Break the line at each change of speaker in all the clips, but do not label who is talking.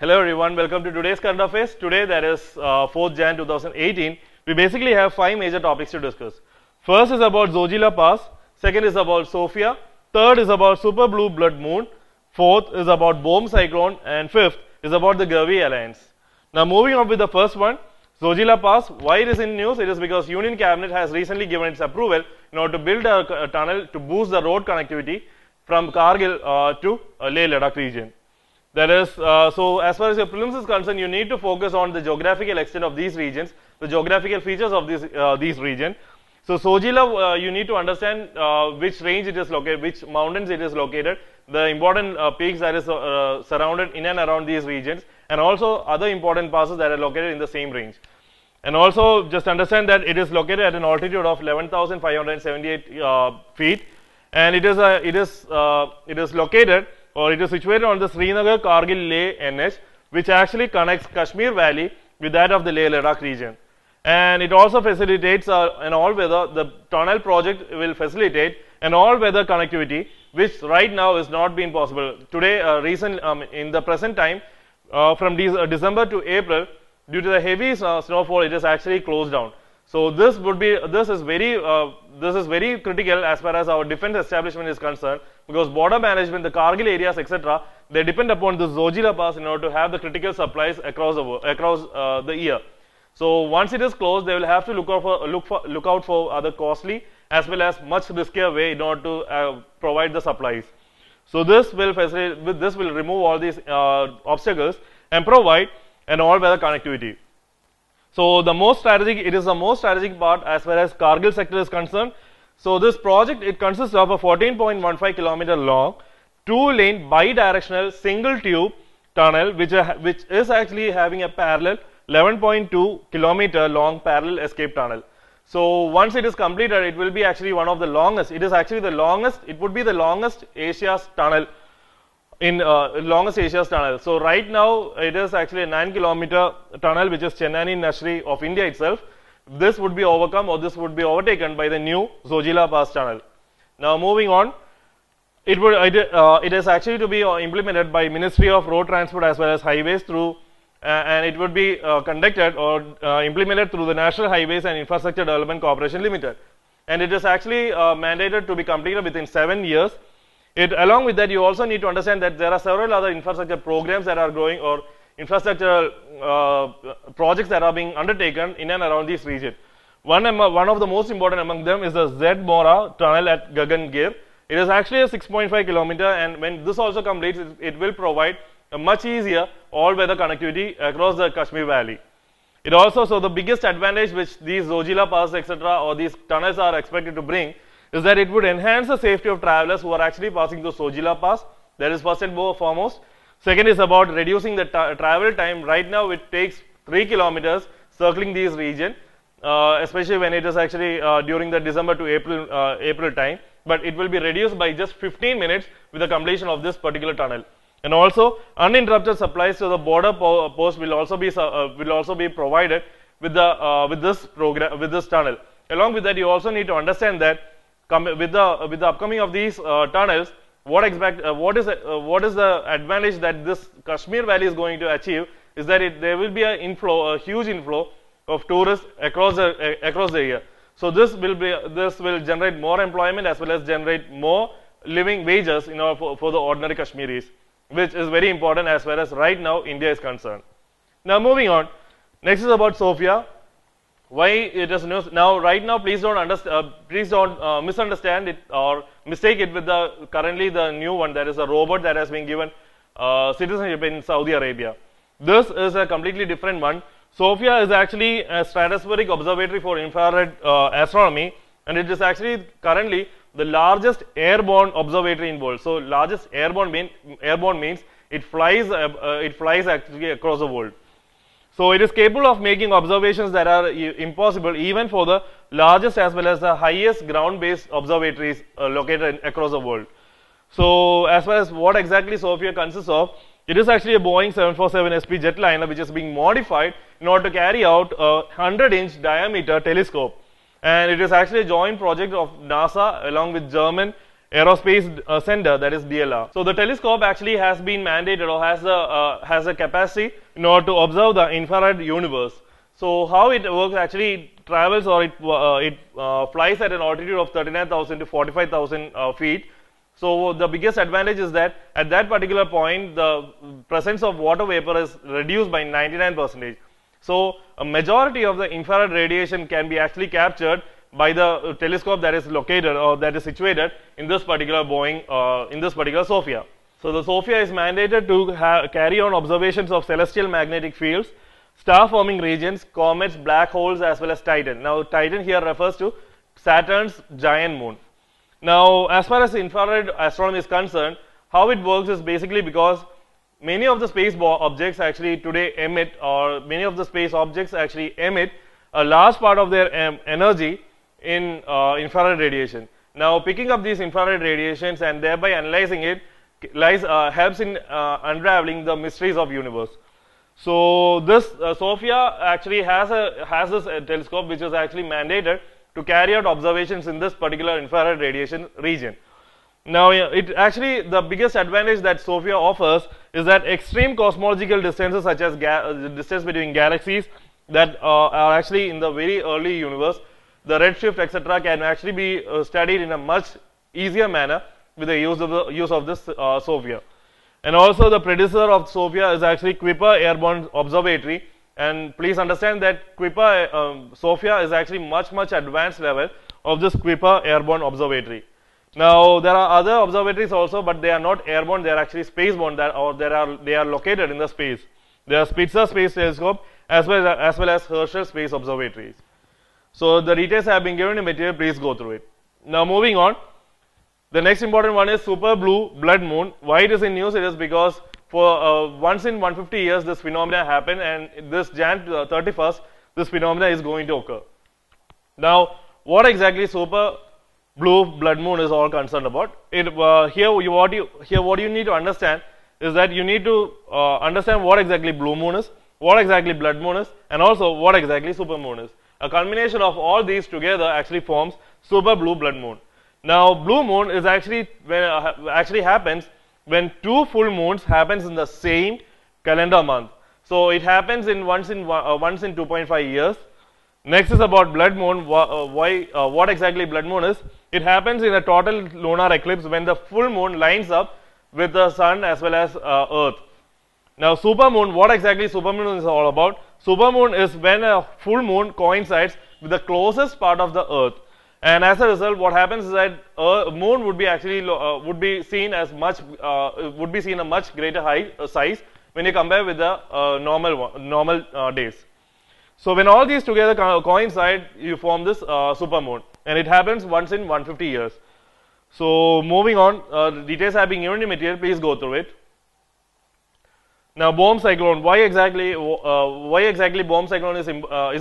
Hello everyone, welcome to today's current affairs. Today, that is 4th Jan 2018, we basically have 5 major topics to discuss. First is about Saji La Pass, second is about Sofia, third is about Super Blue Blood Moon, fourth is about Bomb Cyclone, and fifth is about the Gavi Alliance. Now moving on with the first one, Saji La Pass. Why it is in news? It is because Union Cabinet has recently given its approval in order to build a tunnel to boost the road connectivity from Kargil to Leh Ladakh region. That is, so as far as your prelims is concerned, you need to focus on the geographical extent of these regions, the geographical features of these region. So Saji La, you need to understand which range it is located, which mountains it is located, the important peaks that is surrounded in and around these regions, and also other important passes that are located in the same range. And also just understand that it is located at an altitude of 11,578 feet, and it is located, or it is situated on the Srinagar Kargil Leh NH, which actually connects Kashmir Valley with that of the Leh Ladakh region. And it also facilitates an all-weather, the tunnel project will facilitate an all-weather connectivity, which right now is not being possible. Today, in the present time, from December to April, due to the heavy snowfall, it is actually closed down. So this is very critical as far as our defense establishment is concerned, because border management, the Kargil areas, etc., they depend upon the Saji La Pass in order to have the critical supplies across the year. So once it is closed, they will have to look out for other costly as well as much riskier way in order to provide the supplies. So this will remove all these obstacles and provide an all-weather connectivity. So the most strategic part as far as Kargil sector is concerned. So this project, it consists of a 14.15 kilometer long, 2-lane bi-directional single tube tunnel, which is actually having a parallel 11.2 kilometer long parallel escape tunnel. So once it is completed, it will be actually one of the longest. It is actually the longest. It would be the longest Asia's tunnel. So right now it is actually a 9-kilometer tunnel, which is Chennai Nashri of India itself. This would be overcome, or this would be overtaken by the new Saji La Pass tunnel. Now moving on, it is actually to be implemented by Ministry of Road Transport as well as Highways through, and it would be conducted or implemented through the National Highways and Infrastructure Development Corporation Limited, and it is actually mandated to be completed within 7 years. Along with that, you also need to understand that there are several other infrastructure programs that are growing, or infrastructure projects that are being undertaken in and around this region. One of the most important among them is the Z-Mora tunnel at Gagangir. It is actually a 6.5 kilometer, and when this also completes, it will provide a much easier all-weather connectivity across the Kashmir Valley. It also, so the biggest advantage which these Saji La Pass, etc., or these tunnels are expected to bring is that it would enhance the safety of travelers who are actually passing through Saji La Pass. That is first and foremost. Second is about reducing the travel time. Right now it takes 3 kilometers circling these region, especially when it is actually during the December to April time. But it will be reduced by just 15 minutes with the completion of this particular tunnel. And also uninterrupted supplies to the border post will also be provided with this tunnel. Along with that, you also need to understand that with the upcoming of these tunnels, what is the advantage that this Kashmir Valley is going to achieve is that there will be a huge inflow of tourists across the year. So this will generate more employment as well as generate more living wages, for the ordinary Kashmiris, which is very important as far as right now India is concerned. Now moving on, next is about Sofia. Why it is news now? Right now, please don't misunderstand it or mistake it with currently the new one, that is a robot that has been given citizenship in Saudi Arabia. This is a completely different one. Sofia is actually a stratospheric observatory for infrared astronomy, and it is actually currently the largest airborne observatory in the world. So largest airborne means it flies actually across the world. So it is capable of making observations that are impossible even for the largest as well as the highest ground-based observatories located across the world. So as far as what exactly Sofia consists of, it is actually a Boeing 747 SP jetliner which is being modified in order to carry out a 100-inch diameter telescope. And it is actually a joint project of NASA along with German Aerospace Center, that is DLR. So the telescope actually has been mandated or has a capacity in order to observe the infrared universe. So how it works, actually it travels or it flies at an altitude of 39,000 to 45,000 feet. So the biggest advantage is that at that particular point the presence of water vapor is reduced by 99%. So a majority of the infrared radiation can be actually captured by the telescope that is located or that is situated in this particular Sofia. So the Sofia is mandated to carry on observations of celestial magnetic fields, star forming regions, comets, black holes, as well as Titan. Now Titan here refers to Saturn's giant moon. Now as far as infrared astronomy is concerned, how it works is basically because many of the space objects actually today emit, or many of the space objects actually emit a large part of their energy in infrared radiation. Now picking up these infrared radiations and thereby analyzing it helps in unraveling the mysteries of universe. So this Sofia actually has this telescope which is actually mandated to carry out observations in this particular infrared radiation region. Now the biggest advantage that Sofia offers is that extreme cosmological distances such as the distance between galaxies that are actually in the very early universe, the redshift, etc., can actually be studied in a much easier manner with the use of this Sofia. And also the predecessor of Sofia is actually Kuiper Airborne Observatory, and please understand that Sofia is actually much advanced level of this Kuiper Airborne Observatory. Now there are other observatories also, but they are not airborne, they are actually spaceborne, they are located in the space. There are Spitzer Space Telescope as well as Herschel Space Observatories. So the details have been given in material, please go through it. Now moving on, the next important one is super blue blood moon. Why it is in news? It is because for once in 150 years this phenomena happened, and this Jan 31st this phenomena is going to occur. Now what exactly super blue blood moon is all concerned about? What you need to understand is that you need to understand what exactly blue moon is, what exactly blood moon is, and also what exactly super moon is. A culmination of all these together actually forms super blue blood moon. Now blue moon is actually happens when two full moons happens in the same calendar month. So it happens once in 2.5 years. Next is about blood moon. What exactly blood moon is? It happens in a total lunar eclipse when the full moon lines up with the sun as well as earth. Now super moon, what exactly super moon is all about? Super moon is when a full moon coincides with the closest part of the earth, and as a result what happens is that moon would be seen a much greater size when you compare with the normal days. So when all these together coincide, you form this super moon, and it happens once in 150 years. So moving on, details have been given in material, please go through it. Now bomb cyclone, why exactly bomb cyclone is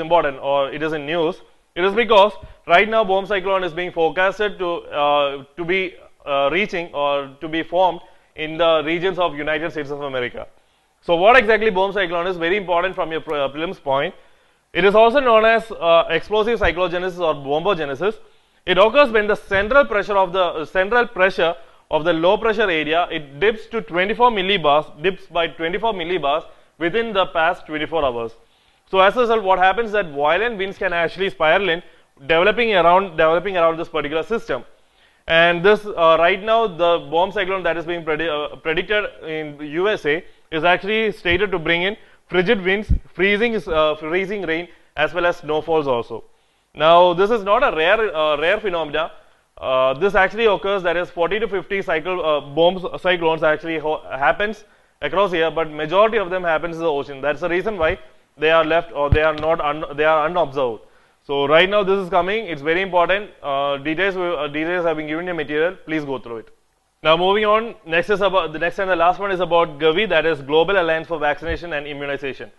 important or it is in news? It is because right now bomb cyclone is being forecasted to be reaching or to be formed in the regions of United States of America. So what exactly bomb cyclone is very important from your prelims point. It is also known as explosive cyclogenesis or bombogenesis. It occurs when the central pressure of the low pressure area, it dips by 24 millibars within the past 24 hours. So as a result, what happens is that violent winds can actually spiral in, developing around this particular system. And this right now the bomb cyclone that is being predicted in the USA is actually stated to bring in frigid winds, freezing rain, as well as snowfalls also. Now this is not a rare phenomena. This actually occurs, that is 40 to 50 bomb cyclones actually happens across here, but majority of them happens in the ocean. That's the reason why they are left, or they are unobserved. So right now this is coming, it's very important. Details have been given in material, please go through it. Now moving on, the next and the last one is about GAVI, that is Global Alliance for Vaccination and Immunization.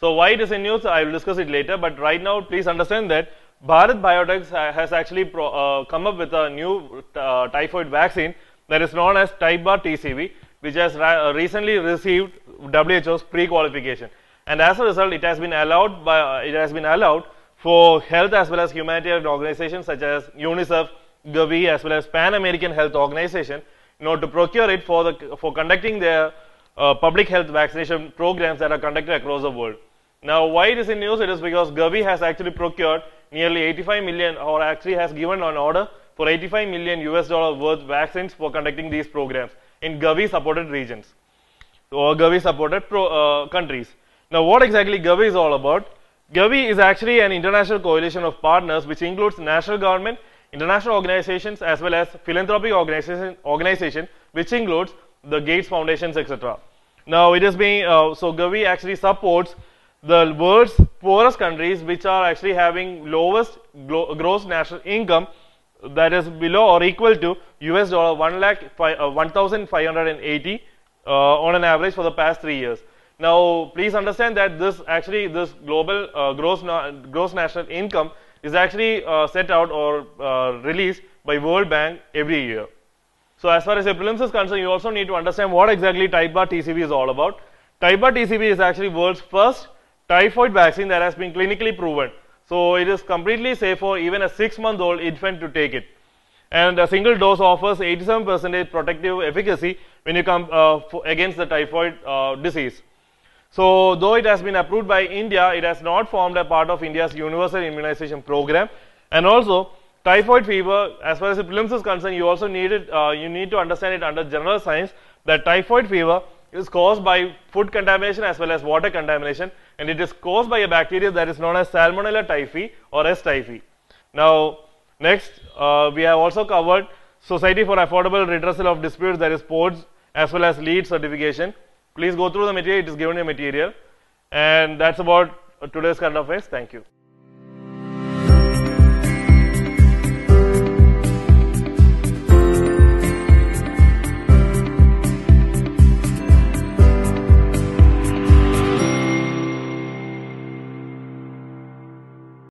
So why it is in news, I will discuss it later, but right now please understand that Bharat Biotech has actually come up with a new typhoid vaccine that is known as Type Bar TCV, which has recently received WHO's pre-qualification, and as a result it has been allowed for health as well as humanitarian organizations such as UNICEF, Gavi as well as Pan American Health Organization in order to procure it for conducting their public health vaccination programs that are conducted across the world. Now, why it is in news? It is because Gavi has actually procured nearly 85 million, or actually has given an order for 85 million US dollar worth vaccines for conducting these programs in Gavi supported regions or Gavi supported countries. Now, what exactly Gavi is all about? Gavi is actually an international coalition of partners which includes national government, international organizations as well as philanthropic organization which includes the Gates Foundations, etc. Now, it is being so Gavi actually supports the world's poorest countries which are actually having lowest gross national income, that is below or equal to US dollar 1,580 on an average for the past 3 years. Now, please understand that this global gross national income is actually set out or released by World Bank every year. So, as far as your prelims is concerned, you also need to understand what exactly type bar TCV is all about. Type bar TCV is actually world's first typhoid vaccine that has been clinically proven. So, it is completely safe for even a 6-month-old infant to take it. And a single dose offers 87% protective efficacy when you come against the typhoid disease. So, though it has been approved by India, it has not formed a part of India's universal immunization program. And also, typhoid fever, as far as the prelims is concerned, you also need to understand it under general science that typhoid fever is caused by food contamination as well as water contamination, and it is caused by a bacteria that is known as Salmonella typhi or S. typhi. Now, next, we have also covered Society for Affordable Redressal of Disputes, that is PODS, as well as LEED certification. Please go through the material, it is given in material. And that's about today's current affairs. Thank you.